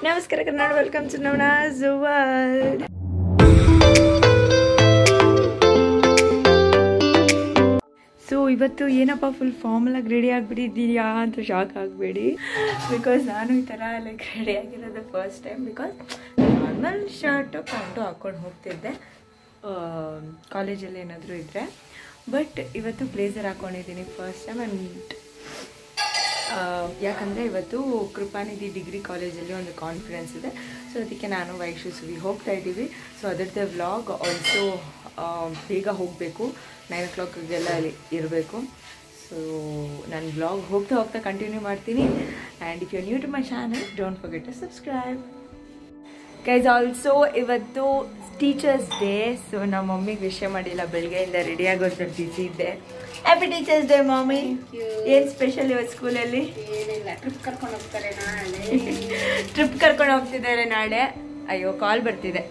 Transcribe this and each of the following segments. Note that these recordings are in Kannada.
ನಮಸ್ಕಾರ ಕನ್ನಡ, ವೆಲ್ಕಮ್ ಟು ನವನಾಸ್ ವರ್ಲ್ಡ್. ಸೊ ಇವತ್ತು ಏನಪ್ಪ ಫುಲ್ ಫಾರ್ಮಲಾಗಿ ರೆಡಿ ಆಗಿಬಿಟ್ಟಿದ್ದೀಯಾ ಅಂತ ಶಾಕ್ ಆಗಬೇಡಿ. ಬಿಕಾಸ್ ನಾನು ಈ ಥರ ಲೈಕ್ ರೆಡಿ ಆಗಿರೋದು first time. Because normal shirt pant ಹಾಕ್ಕೊಂಡು ಹೋಗ್ತಿದ್ದೆ ಕಾಲೇಜಲ್ಲಿ ಏನಾದರೂ ಇದ್ದರೆ. ಬಟ್ ಇವತ್ತು ಬ್ಲೇಸರ್ ಹಾಕ್ಕೊಂಡಿದ್ದೀನಿ ಫಸ್ಟ್ ಟೈಮ್. ಆ್ಯಂಡ್ ಯಾಕಂದರೆ ಇವತ್ತು ಕೃಪಾನಿಧಿ ಡಿಗ್ರಿ ಕಾಲೇಜಲ್ಲಿ ಒಂದು ಕಾನ್ಫರೆನ್ಸ್ ಇದೆ. ಸೊ ಅದಕ್ಕೆ ನಾನು ವೈಶು ಸುವಿ ಹೋಗ್ತಾ ಇದ್ದೀವಿ. ಸೊ ಅದರದ್ದು ವ್ಲಾಗ್ ಆಲ್ಸೋ ಬೇಗ ಹೋಗಬೇಕು, 9 o'clockಗೆಲ್ಲ ಅಲ್ಲಿ ಇರಬೇಕು. ಸೊ ನಾನು ವ್ಲಾಗ್ ಹೋಗ್ತಾ ಹೋಗ್ತಾ ಕಂಟಿನ್ಯೂ ಮಾಡ್ತೀನಿ. And if you new to my channel, don't forget to subscribe. Guys, also ಇವತ್ತು ಟೀಚರ್ಸ್ ಡೇ. ಸೊ ನಮ್ಮ ಮಮ್ಮಿಗೆ ವಿಷಯ ಮಾಡಿಲ್ಲ, ಬೆಳಗ್ಗೆಯಿಂದ ರೆಡಿ ಆಗೋದು ಬಿಸಿ ಇದ್ದೆ. Happy teachers day mummy. ಏನು ಸ್ಪೆಷಲ್ ಇವತ್ತು ಸ್ಕೂಲಲ್ಲಿ? ಟ್ರಿಪ್ ಕರ್ಕೊಂಡು ಹೋಗ್ತಾರೆ ನಾಳೆ. ಟ್ರಿಪ್ ಕರ್ಕೊಂಡು ಹೋಗ್ತಿದ್ದಾರೆ ನಾಳೆ. ಅಯ್ಯೋ ಕಾಲ್ ಬರ್ತಿದೆ.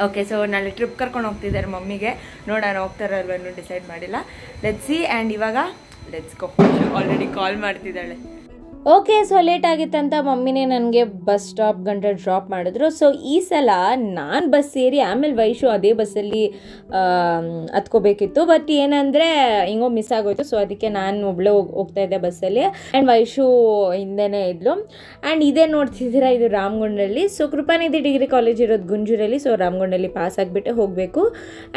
ಓಕೆ, ಸೊ ನಾಳೆ ಟ್ರಿಪ್ ಕರ್ಕೊಂಡು ಹೋಗ್ತಿದ್ದಾರೆ ಮಮ್ಮಿಗೆ. ನೋಡೋಣ ಹೋಗ್ತಾರಲ್ವ, ಇನ್ನೂ ಡಿಸೈಡ್ ಮಾಡಿಲ್ಲ. Let's see. ಆ್ಯಂಡ್ ಇವಾಗ ಲೆಟ್ಸ್ ಗೋ. ಆಲ್ರೆಡಿ ಕಾಲ್ ಮಾಡ್ತಿದ್ದಾಳೆ. ಓಕೆ, ಸೊ ಲೇಟ್ ಆಗಿತ್ತಂತ ಮಮ್ಮಿನೇ ನನಗೆ ಬಸ್ ಸ್ಟಾಪ್ ಗಂಟ ಡ್ರಾಪ್ ಮಾಡಿದ್ರು. ಸೊ ಈ ಸಲ ನಾನು ಬಸ್ ಸೇರಿ ಆಮೇಲೆ ವೈಶು ಅದೇ ಬಸ್ಸಲ್ಲಿ ಹತ್ಕೋಬೇಕಿತ್ತು. ಬಟ್ ಏನಂದರೆ ಹಿಂಗೋ ಮಿಸ್ ಆಗೋಯ್ತು. ಸೊ ಅದಕ್ಕೆ ನಾನು ಒಬ್ಬಳೇ ಹೋಗ್ತಾ ಇದ್ದೆ ಬಸ್ಸಲ್ಲಿ. ಆ್ಯಂಡ್ ವೈಶು ಹಿಂದೆನೇ ಇದ್ಲು. ಆ್ಯಂಡ್ ಇದೇ ನೋಡ್ತಿದ್ದೀರಾ, ಇದು ರಾಮಗುಂಡಲ್ಲಿ. ಸೊ ಕೃಪಾನಿಧಿ ಡಿಗ್ರಿ ಕಾಲೇಜ್ ಇರೋದು ಗುಂಜೂರಲ್ಲಿ. ಸೊ ರಾಮಗುಂಡಲ್ಲಿ ಪಾಸ್ ಆಗಿಬಿಟ್ಟೆ ಹೋಗಬೇಕು.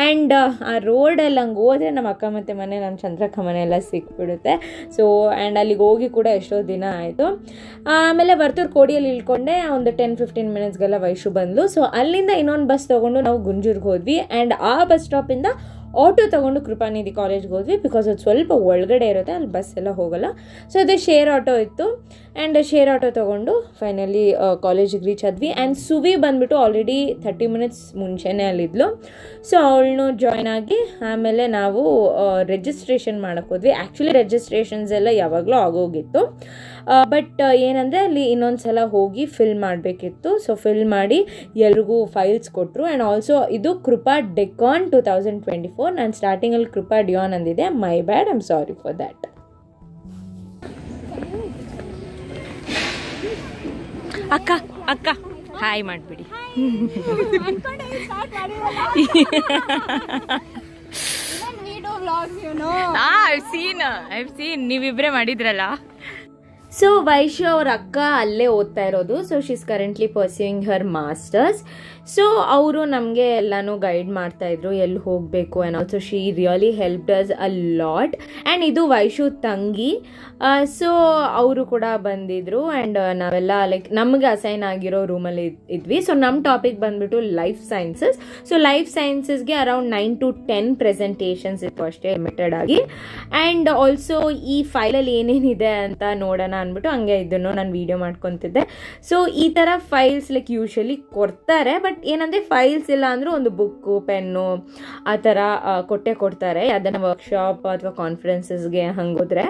ಆ್ಯಂಡ್ ಆ ರೋಡಲ್ಲಿ ಹಂಗೆ ಹೋದರೆ ನಮ್ಮ ಅಕ್ಕ ಮತ್ತು ಮನೆ, ನಮ್ಮ ಚಂದ್ರಕ್ಕ ಮನೆ ಎಲ್ಲ ಸಿಕ್ಬಿಡುತ್ತೆ. ಸೊ ಆ್ಯಂಡ್ ಅಲ್ಲಿಗೆ ಹೋಗಿ ಕೂಡ ಎಷ್ಟೋ ದಿನ ಆಯಿತು. ಆಮೇಲೆ ವರ್ತೂರು ಕೋಡಿಯಲ್ಲಿ ಇಳ್ಕೊಂಡೆ. ಒಂದು 10-15 ಮಿನಿಟ್ಸ್ಗೆಲ್ಲ ವೈಶು ಬಂದು. ಸೊ ಅಲ್ಲಿಂದ ಇನ್ನೊಂದು ಬಸ್ ತೊಗೊಂಡು ನಾವು ಗುಂಜೂರ್ಗೆ ಹೋದ್ವಿ. ಆ್ಯಂಡ್ ಆ ಬಸ್ ಸ್ಟಾಪಿಂದ ಆಟೋ ತೊಗೊಂಡು ಕೃಪಾನಿಧಿ ಕಾಲೇಜ್ಗೆ ಹೋದ್ವಿ. ಬಿಕಾಸ್ ಅದು ಸ್ವಲ್ಪ ಒಳಗಡೆ ಇರುತ್ತೆ, ಅಲ್ಲಿ ಬಸ್ ಎಲ್ಲ ಹೋಗೋಲ್ಲ. ಸೊ ಅದು ಶೇರ್ ಆಟೋ ಇತ್ತು. ಆ್ಯಂಡ್ ಶೇರ್ ಆಟೋ ತೊಗೊಂಡು ಫೈನಲಿ ಕಾಲೇಜಿಗೆ ರೀಚ್ ಆದ್ವಿ. ಆ್ಯಂಡ್ ಸುವಿ ಬಂದುಬಿಟ್ಟು ಆಲ್ರೆಡಿ 30 ಮಿನಿಟ್ಸ್ ಮುಂಚೆನೇ ಅಲ್ಲಿದ್ಲು. ಸೊ ಅವಳನ್ನು ಜಾಯ್ನ್ ಆಗಿ ಆಮೇಲೆ ನಾವು ರಿಜಿಸ್ಟ್ರೇಷನ್ ಮಾಡೋಕ್ಕೆ ಹೋದ್ವಿ. ಆ್ಯಕ್ಚುಲಿ ರಿಜಿಸ್ಟ್ರೇಷನ್ಸ್ ಎಲ್ಲ ಯಾವಾಗಲೂ ಆಗೋಗಿತ್ತು. ಬಟ್ ಏನಂದರೆ ಅಲ್ಲಿ ಇನ್ನೊಂದು ಸಲ ಹೋಗಿ ಫಿಲ್ ಮಾಡಬೇಕಿತ್ತು. ಸೊ ಫಿಲ್ ಮಾಡಿ ಎಲ್ರಿಗೂ ಫೈಲ್ಸ್ ಕೊಟ್ಟರು. ಆ್ಯಂಡ್ ಆಲ್ಸೋ ಇದು ಕೃಪಾ ಡೆಕಾನ್ 2024. ನಾನು ಸ್ಟಾರ್ಟಿಂಗಲ್ಲಿ ಕೃಪಾ ಡಿಯಾನ್ ಅಂದಿದೆ. My bad, I am sorry for that. ಅಕ್ಕ ಅಕ್ಕ ಹಾಯ್ ಮಾಡಿಬಿಡಿ. ಐವ್ ಸೀನ್ ನೀವಿಬ್ಬರೇ ಮಾಡಿದ್ರಲ್ಲ. ಸೊ ವೈಶು ಅವ್ರ ಅಕ್ಕ ಅಲ್ಲೇ ಓದ್ತಾ ಇರೋದು. So she is currently pursuing Har masters. So ಅವರು ನಮಗೆ ಎಲ್ಲನೂ ಗೈಡ್ ಮಾಡ್ತಾಯಿದ್ರು, ಎಲ್ಲಿ ಹೋಗಬೇಕು. And also she really help does a lot. And ಇದು ವೈಶು ತಂಗಿ. ಸೊ ಅವರು ಕೂಡ ಬಂದಿದ್ರು. ಆ್ಯಂಡ್ ನಾವೆಲ್ಲ ಲೈಕ್ ನಮಗೆ ಅಸೈನ್ ಆಗಿರೋ ರೂಮಲ್ಲಿ ಇದ್ವಿ. ಸೊ ನಮ್ಮ ಟಾಪಿಕ್ ಬಂದ್ಬಿಟ್ಟು ಲೈಫ್ ಸೈನ್ಸಸ್. ಸೊ ಲೈಫ್ ಸೈನ್ಸಸ್ಗೆ ಅರೌಂಡ್ 9 to 10 ಪ್ರೆಸೆಂಟೇಷನ್ಸ್ ಇತ್ತು ಅಷ್ಟೇ, ಲಿಮಿಟೆಡ್ ಆಗಿ. ಆ್ಯಂಡ್ ಆಲ್ಸೋ ಈ ಫೈಲಲ್ಲಿ ಏನೇನಿದೆ ಅಂತ ನೋಡೋಣ ಅಂದ್ಬಿಟ್ಟು ಹಂಗೆ ಇದನ್ನು ನಾನು ವೀಡಿಯೋ ಮಾಡ್ಕೊತಿದ್ದೆ. ಸೊ ಈ ಥರ ಫೈಲ್ಸ್ ಲೈಕ್ ಯೂಶಲಿ ಕೊಡ್ತಾರೆ. ಬಟ್ ಏನಂದರೆ ಫೈಲ್ಸ್ ಇಲ್ಲ ಅಂದರೂ ಒಂದು ಬುಕ್ಕು, ಪೆನ್ನು ಆ ಥರ ಕೊಡ್ತಾರೆ ಅದನ್ನು ವರ್ಕ್ಶಾಪ್ ಅಥವಾ ಕಾನ್ಫರೆನ್ಸಸ್ಗೆ ಹಂಗೋದ್ರೆ.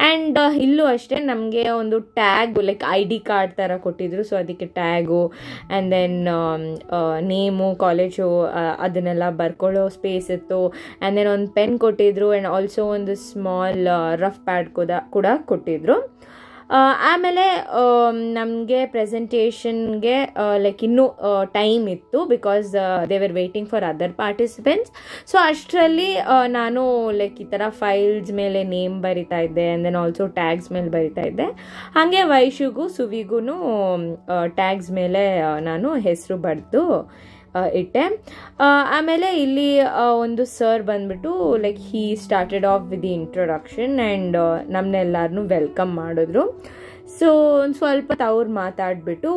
ಆ್ಯಂಡ್ ಇಲ್ಲೂ ಅಷ್ಟೇ ನಮಗೆ ಒಂದು ಟ್ಯಾಗ್ ಲೈಕ್ ID ಕಾರ್ಡ್ ಥರ ಕೊಟ್ಟಿದ್ರು. ಸೊ ಅದಕ್ಕೆ tag and then name, college ಅದನ್ನೆಲ್ಲ ಬರ್ಕೊಳ್ಳೋ ಸ್ಪೇಸ್ ಇತ್ತು. ಆ್ಯಂಡ್ ದೆನ್ ಒಂದು ಪೆನ್ ಕೊಟ್ಟಿದ್ರು. ಆ್ಯಂಡ್ ಆಲ್ಸೋ ಒಂದು ಸ್ಮಾಲ್ ರಫ್ ಪ್ಯಾಡ್ ಕೂಡ ಕೊಟ್ಟಿದ್ರು. ಆಮೇಲೆ ನಮಗೆ ಪ್ರೆಸೆಂಟೇಷನ್ಗೆ ಲೈಕ್ ಇನ್ನೂ ಟೈಮ್ ಇತ್ತು. Because they were waiting for other participants. So ಅಷ್ಟರಲ್ಲಿ ನಾನು ಲೈಕ್ ಈ ಥರ ಫೈಲ್ಸ್ ಮೇಲೆ ನೇಮ್ ಬರಿತಾ ಇದ್ದೆ. ಆ್ಯಂಡ್ ದೆನ್ ಆಲ್ಸೋ ಟ್ಯಾಗ್ಸ್ ಮೇಲೆ ಬರಿತಾ ಇದ್ದೆ. ಹಾಗೆ ವೈಶುಗೂ ಸುವಿಗೂ ಟ್ಯಾಗ್ಸ್ ಮೇಲೆ ನಾನು ಹೆಸರು ಬರೆದು ಇಟ್ಟೆ. ಆಮೇಲೆ ಇಲ್ಲಿ ಒಂದು ಸರ್ ಬಂದ್ಬಿಟ್ಟು like he started off with the introduction. And ನಮ್ಮನ್ನೆಲ್ಲರನ್ನೂ ವೆಲ್ಕಮ್ ಮಾಡಿದ್ರು. ಸೊ ಒಂದು ಸ್ವಲ್ಪ ಅವ್ರು ಮಾತಾಡ್ಬಿಟ್ಟು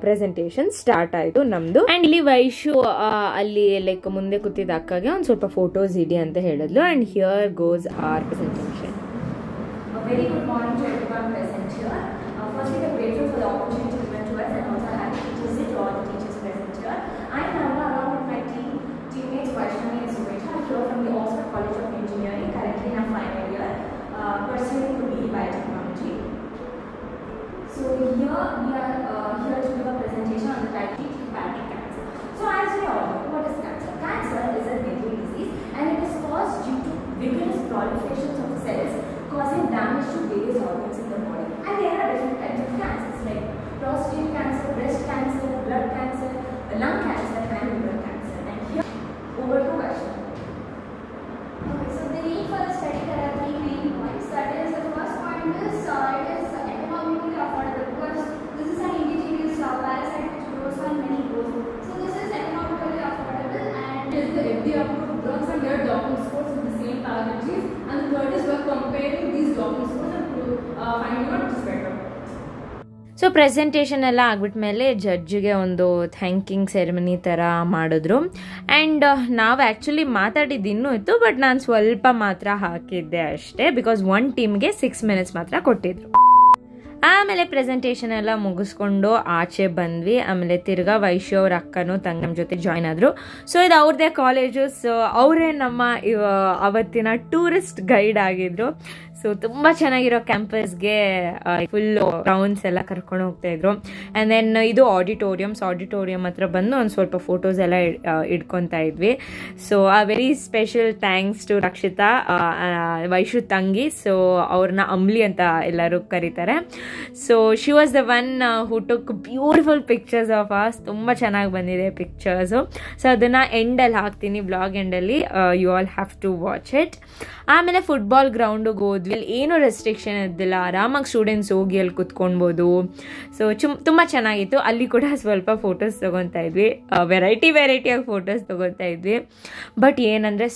ಪ್ರೆಸೆಂಟೇಷನ್ ಸ್ಟಾರ್ಟ್ ಆಯಿತು ನಮ್ಮದು. ಆ್ಯಂಡ್ ಇಲ್ಲಿ ವೈಶು ಅಲ್ಲಿ ಲೈಕ್ ಮುಂದೆ ಕೂತಿದ್ದ ಅಕ್ಕಗೆ ಒಂದು ಸ್ವಲ್ಪ ಫೋಟೋಸ್ ಇಡಿ ಅಂತ ಹೇಳಿದ್ಲು. And here goes our presentation. Very good morning to everyone present here. Firstly, we are grateful for the opportunity given to us, and also happy to visit all the teachers present here. I am Navna, along with my teammates Vaishnavi and Sumita, here from the Oxford College of Engineering, currently in our final year, pursuing to BE Biotechnology. So here we are here to give a presentation on the type 3 hepatic cancer. So as we all know, what is cancer? Cancer is a deadly disease, and it is caused due to vigorous proliferations of cells causing damage to various organs in the body. And there are different types of cancers like prostate so presentation ಎಲ್ಲ ಆಗ್ಬಿಟ್ಮೇಲೆ ಜಡ್ಜ್ಗೆ ಒಂದು ಥ್ಯಾಂಕಿಂಗ್ ಸೆರೆಮನಿ ಥರ ಮಾಡಿದ್ರು. ಆ್ಯಂಡ್ ನಾವು ಆ್ಯಕ್ಚುಲಿ ಮಾತಾಡಿದ್ದು ಇನ್ನೂ ಇತ್ತು, ಬಟ್ ನಾನು ಸ್ವಲ್ಪ ಮಾತ್ರ ಹಾಕಿದ್ದೆ ಅಷ್ಟೇ, ಬಿಕಾಸ್ 1 ಟೀಮ್ಗೆ 6 ಮಿನಿಟ್ಸ್ ಮಾತ್ರ ಕೊಟ್ಟಿದ್ರು. ಆಮೇಲೆ ಪ್ರೆಸೆಂಟೇಷನ್ ಎಲ್ಲ ಮುಗಿಸ್ಕೊಂಡು ಆಚೆ ಬಂದ್ವಿ. ಆಮೇಲೆ ತಿರ್ಗಾ ವೈಶು ಅವ್ರ ಅಕ್ಕನೂ ನಮ್ಮ ಜೊತೆ ಜಾಯ್ನ್ ಆದರು. ಸೊ ಇದು ಅವ್ರದ್ದೇ ಕಾಲೇಜು. ಸೊ ಅವರೇ ನಮ್ಮ ಅವತ್ತಿನ ಟೂರಿಸ್ಟ್ ಗೈಡ್ ಆಗಿದ್ರು. ಸೊ ತುಂಬ ಚೆನ್ನಾಗಿರೋ ಕ್ಯಾಂಪಸ್ಗೆ ಫುಲ್ ರೌಂಡ್ಸ್ ಎಲ್ಲ ಕರ್ಕೊಂಡು ಹೋಗ್ತಾಯಿದ್ರು. ಆ್ಯಂಡ್ ದೆನ್ ಇದು ಆಡಿಟೋರಿಯಂ ಹತ್ರ ಬಂದು ಒಂದು ಸ್ವಲ್ಪ ಫೋಟೋಸ್ ಎಲ್ಲ ಇಟ್ಕೊತಾ ಇದ್ವಿ. So very special thanks to Rakshita, Vaishu ತಂಗಿ. ಸೊ ಅವ್ರನ್ನ ಅಂಬ್ಲಿ ಅಂತ ಎಲ್ಲರೂ ಕರೀತಾರೆ. So she was the one who took beautiful pictures of us. ತುಂಬ ಚೆನ್ನಾಗಿ ಬಂದಿದೆ ಪಿಕ್ಚರ್ಸು. ಸೊ ಅದನ್ನು ಎಂಡಲ್ಲಿ ಹಾಕ್ತೀನಿ, ಬ್ಲಾಗ್ ಎಂಡಲ್ಲಿ. You all have to watch it. ಆಮೇಲೆ ಫುಟ್ಬಾಲ್ ಗ್ರೌಂಡಿಗೆ ಹೋದ್ವಿ. ಏನೂ ರೆಸ್ಟ್ರಿಕ್ಷನ್ ಇದ್ದಿಲ್ಲ, ಆರಾಮಾಗಿ ಸ್ಟೂಡೆಂಟ್ಸ್ ಹೋಗಿ ಅಲ್ಲಿ ಕುತ್ಕೊಳ್ಬೋದು. ಸೊ ತುಂಬ ಚೆನ್ನಾಗಿತ್ತು. ಅಲ್ಲಿ ಕೂಡ ಸ್ವಲ್ಪ ಫೋಟೋಸ್ ತೊಗೊತಾ ಇದ್ವಿ, ವೆರೈಟಿಯಾಗಿ ಫೋಟೋಸ್ ತೊಗೊತಾ ಇದ್ವಿ. ಬಟ್ ಏನಂದರೆ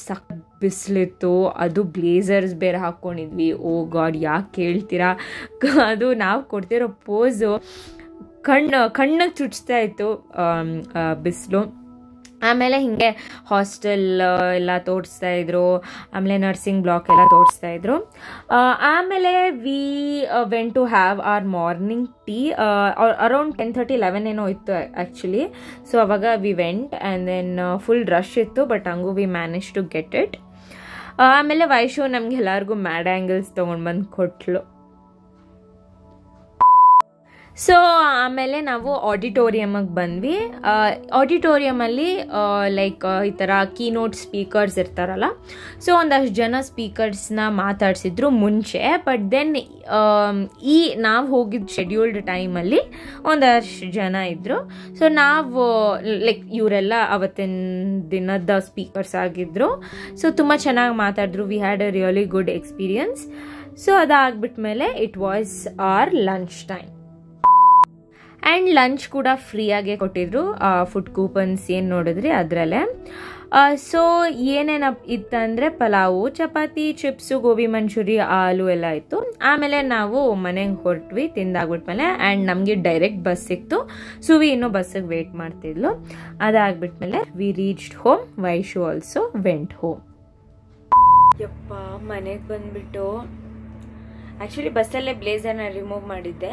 ಬಿಸಿಲಿತ್ತು, ಅದು ಬ್ಲೇಸರ್ಸ್ ಬೇರೆ ಹಾಕ್ಕೊಂಡಿದ್ವಿ. ಓ ಗಾಡ್, ಯಾಕೆ ಕೇಳ್ತೀರಾ, ಅದು ನಾವು ಕೊಡ್ತಿರೋ ಪೋಸು ಕಣ್ಣಿಗೆ ಚುಚ್ತಾ ಇತ್ತು ಬಿಸಿಲು. ಆಮೇಲೆ ಹೀಗೆ ಹಾಸ್ಟೆಲ್ ಎಲ್ಲ ತೋರಿಸ್ತಾ ಇದ್ರು, ಆಮೇಲೆ ನರ್ಸಿಂಗ್ ಬ್ಲಾಕ್ ಎಲ್ಲ ತೋರಿಸ್ತಾ ಇದ್ರು. ಆಮೇಲೆ we went to have our morning tea. Around 10:30-11 ಏನೋ ಇತ್ತು ಆ್ಯಕ್ಚುಲಿ. ಸೊ ಅವಾಗ we went and then full rush ಇತ್ತು, ಬಟ್ ಹಂಗೂ we manage to get it. ಆಮೇಲೆ ವೈಶು ನಮ್ಗೆ ಎಲ್ಲರಿಗೂ ಮ್ಯಾಡ್ ಆ್ಯಂಗಲ್ಸ್ ತೊಗೊಂಡು ಬಂದು ಕೊಟ್ಲು. ಸೊ ಆಮೇಲೆ ನಾವು ಆಡಿಟೋರಿಯಮಿಗೆ ಬಂದ್ವಿ. ಆಡಿಟೋರಿಯಮಲ್ಲಿ ಲೈಕ್ ಈ ಥರ ಕೀನೋಟ್ ಸ್ಪೀಕರ್ಸ್ ಇರ್ತಾರಲ್ಲ, ಸೊ ಒಂದಷ್ಟು ಜನ ಸ್ಪೀಕರ್ಸ್ನ ಮಾತಾಡ್ಸಿದ್ರು ಮುಂಚೆ. ಬಟ್ ದೆನ್ ನಾವು ಹೋಗಿದ್ದ ಶೆಡ್ಯೂಲ್ಡ್ ಟೈಮಲ್ಲಿ ಒಂದಷ್ಟು ಜನ ಇದ್ದರು. ಸೊ ನಾವು ಲೈಕ್ ಇವರೆಲ್ಲ ಅವತ್ತಿನ ದಿನದ ಸ್ಪೀಕರ್ಸ್ ಆಗಿದ್ದರು. ಸೊ ತುಂಬ ಚೆನ್ನಾಗಿ ಮಾತಾಡಿದ್ರು. We had a really good experience. So ಅದಾಗ್ಬಿಟ್ಮೇಲೆ it was our lunch time. And lunch ಕೂಡ ಫ್ರೀಯಾಗೆ ಕೊಟ್ಟಿದ್ರು. ಫುಡ್ ಕೂಪನ್ಸ್ ಏನು ನೋಡಿದ್ರಿ ಅದರಲ್ಲೇ. ಸೊ ಏನೇನು ಇತ್ತಂದರೆ ಪಲಾವು, ಚಪಾತಿ, ಚಿಪ್ಸು, ಗೋಬಿ ಮಂಚೂರಿ, ಆಲೂ ಎಲ್ಲ ಇತ್ತು. ಆಮೇಲೆ ನಾವು ಮನೆಗೆ ಹೊರಟ್ವಿ ತಿಂದಾಗ್ಬಿಟ್ಮೇಲೆ. ಆ್ಯಂಡ್ ನಮಗೆ ಡೈರೆಕ್ಟ್ ಬಸ್ ಸಿಕ್ತು. ಸುವಿ ಇನ್ನೂ ಬಸ್ಸಿಗೆ ವೇಟ್ ಮಾಡ್ತಿದ್ಲು. ಅದಾಗ್ಬಿಟ್ಮೇಲೆ we reached home. Vaishu also went home. ಯಪ್ಪ, ಮನೆಗೆ ಬಂದುಬಿಟ್ಟು ಆ್ಯಕ್ಚುಲಿ ಬಸ್ಸಲ್ಲೇ ಬ್ಲೇಸರ್ನ ರಿಮೂವ್ ಮಾಡಿದ್ದೆ.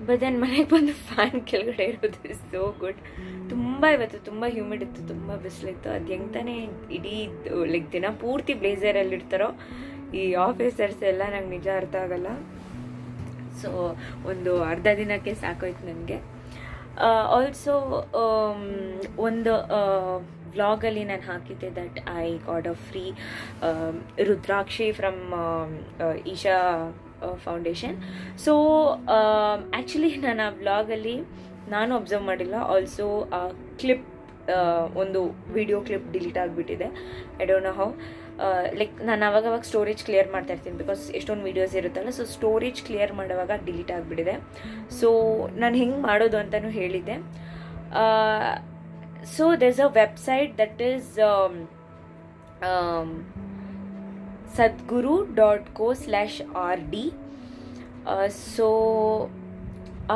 ಬಟ್ ದೆನ್ ಮನೆಗೆ ಬಂದು ಫ್ಯಾನ್ ಕೆಳಗಡೆ ಇರೋದು ಸೋ ಗುಡ್. ಇವತ್ತು ತುಂಬ ಹ್ಯೂಮಿಡ್ ಇತ್ತು, ತುಂಬ ಬಿಸಿಲಿತ್ತು. ಅದು ಹೆಂಗೆ ತಾನೇ ಇಡೀ ಲೈಕ್ ದಿನ ಪೂರ್ತಿ ಬ್ಲೇಸರಲ್ಲಿ ಇರ್ತಾರೋ ಈ ಆಫೀಸರ್ಸ್ ಎಲ್ಲ ನಂಗೆ ನಿಜ ಅರ್ಥ ಆಗಲ್ಲ. ಸೊ ಒಂದು ಅರ್ಧ ದಿನಕ್ಕೆ ಸಾಕೋಯ್ತು ನನಗೆ. ಆಲ್ಸೋ ಒಂದು ವ್ಲಾಗಲ್ಲಿ ನಾನು ಹಾಕಿದ್ದೆ that I got a free rudraksha from Isha Foundation. So actually ನಾನು ಆ ವ್ಲಾಗಲ್ಲಿ ನಾನು ಅಬ್ಸರ್ವ್ ಮಾಡಿಲ್ಲ. ಆಲ್ಸೋ ಕ್ಲಿಪ್, ಒಂದು ವಿಡಿಯೋ ಕ್ಲಿಪ್ ಡಿಲೀಟ್ ಆಗಿಬಿಟ್ಟಿದೆ. I don't know how. Like ನಾನು ಅವಾಗ ಸ್ಟೋರೇಜ್ ಕ್ಲಿಯರ್ ಮಾಡ್ತಾ ಇರ್ತೀನಿ, ಬಿಕಾಸ್ ಎಷ್ಟೊಂದು ವೀಡಿಯೋಸ್ ಇರುತ್ತಲ್ಲ. ಸೊ ಸ್ಟೋರೇಜ್ ಕ್ಲಿಯರ್ ಮಾಡುವಾಗ ಡಿಲೀಟ್ ಆಗಿಬಿಟ್ಟಿದೆ. ಸೊ ನಾನು ಹೆಂಗೆ ಮಾಡೋದು ಅಂತಲೂ ಹೇಳಿದ್ದೆ. So there's a website that is sadguru.co/rd. So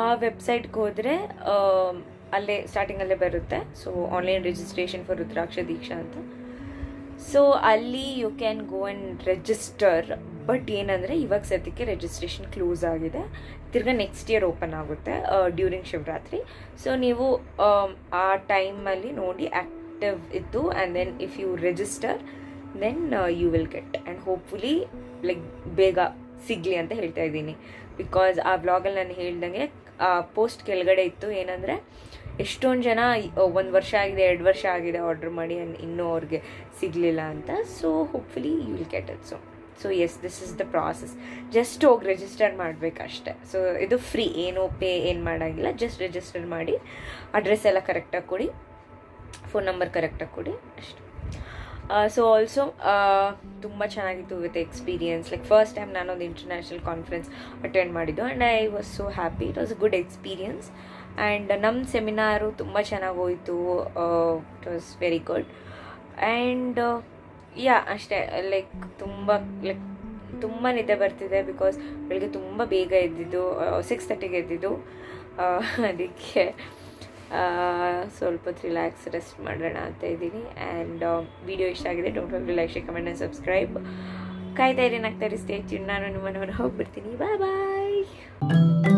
ಆ ವೆಬ್ಸೈಟ್ಗೆ ಹೋದರೆ ಅಲ್ಲೇ ಸ್ಟಾರ್ಟಿಂಗಲ್ಲೇ ಬರುತ್ತೆ. So online registration for Rudraksha Deeksha ಅಂತ. ಸೊ ಅಲ್ಲಿ you can go and register. But ಏನಂದರೆ ಇವಾಗ ಸದ್ಯಕ್ಕೆ ರಿಜಿಸ್ಟ್ರೇಷನ್ ಕ್ಲೋಸ್ ಆಗಿದೆ. ತಿರ್ಗಾ ನೆಕ್ಸ್ಟ್ ಇಯರ್ ಓಪನ್ ಆಗುತ್ತೆ ಡ್ಯೂರಿಂಗ್ ಶಿವರಾತ್ರಿ. ಸೊ ನೀವು ಆ ಟೈಮಲ್ಲಿ ನೋಡಿ ಆ್ಯಕ್ಟಿವ್ ಇತ್ತು. And then if you register then you will get. And hopefully like ಬೇಗ ಸಿಗಲಿ ಅಂತ ಹೇಳ್ತಾ ಇದ್ದೀನಿ. ಬಿಕಾಸ್ ಆ ವ್ಲಾಗಲ್ಲಿ ನಾನು ಹೇಳ್ದಂಗೆ ಆ ಪೋಸ್ಟ್ ಕೆಳಗಡೆ ಇತ್ತು ಏನಂದರೆ ಎಷ್ಟೊಂದು ಜನ 1 ವರ್ಷ ಆಗಿದೆ, 2 ವರ್ಷ ಆಗಿದೆ ಆರ್ಡ್ರ್ ಮಾಡಿ ಇನ್ನೂ ಅವ್ರಿಗೆ ಸಿಗಲಿಲ್ಲ ಅಂತ. So hopefully you will get it. So yes, this is the process. Just ಹೋಗಿ ರಿಜಿಸ್ಟರ್ ಮಾಡಬೇಕಷ್ಟೆ. ಸೊ ಇದು ಫ್ರೀ, ಏನು ಪೇ ಏನು ಮಾಡೋಂಗಿಲ್ಲ. ಜಸ್ಟ್ ರಿಜಿಸ್ಟರ್ ಮಾಡಿ, ಅಡ್ರೆಸ್ ಎಲ್ಲ ಕರೆಕ್ಟಾಗಿ ಕೊಡಿ, ಫೋನ್ ನಂಬರ್ ಕರೆಕ್ಟಾಗಿ ಕೊಡಿ ಅಷ್ಟೆ. ಸೊ ಆಲ್ಸೋ ತುಂಬ ಚೆನ್ನಾಗಿತ್ತು with experience. Like first time ನಾನೊಂದು ಇಂಟರ್ನ್ಯಾಷನಲ್ ಕಾನ್ಫರೆನ್ಸ್ ಅಟೆಂಡ್ ಮಾಡಿದ್ದು. And I was so happy. It was a good experience. And ನಮ್ಮ ಸೆಮಿನಾರು ತುಂಬ ಚೆನ್ನಾಗಿ ಹೋಯಿತು. It was very good. And yeah ಅಷ್ಟೇ. ಲೈಕ್ ತುಂಬ ಲೈಕ್ ತುಂಬ ನಿದ್ದೆ ಬರ್ತಿದೆ ಬಿಕಾಸ್ ಬೆಳಗ್ಗೆ ತುಂಬ ಬೇಗ ಎದ್ದಿದ್ದು 6:30ಗೆ ಎದ್ದಿದ್ದು. ಅದಕ್ಕೆ ಸ್ವಲ್ಪ ರಿಲ್ಯಾಕ್ಸ್ ರೆಸ್ಟ್ ಮಾಡೋಣ ಅಂತ ಇದ್ದೀನಿ. ಆ್ಯಂಡ್ ವಿಡಿಯೋ ಇಷ್ಟ ಆಗಿದೆ, don't forget like, share, comment and subscribe. ಕಾಯ್ತಾ ಇರಿ, ನಾಗ್ತಾ ಇರಿ, ಸ್ಟೇ ಟ್ಯೂನ್. ನಾನು ನಿಮ್ಮನ್ನು ಹೋಗ್ಬಿಡ್ತೀನಿ. ಬಾಯ್ ಬಾಯ್.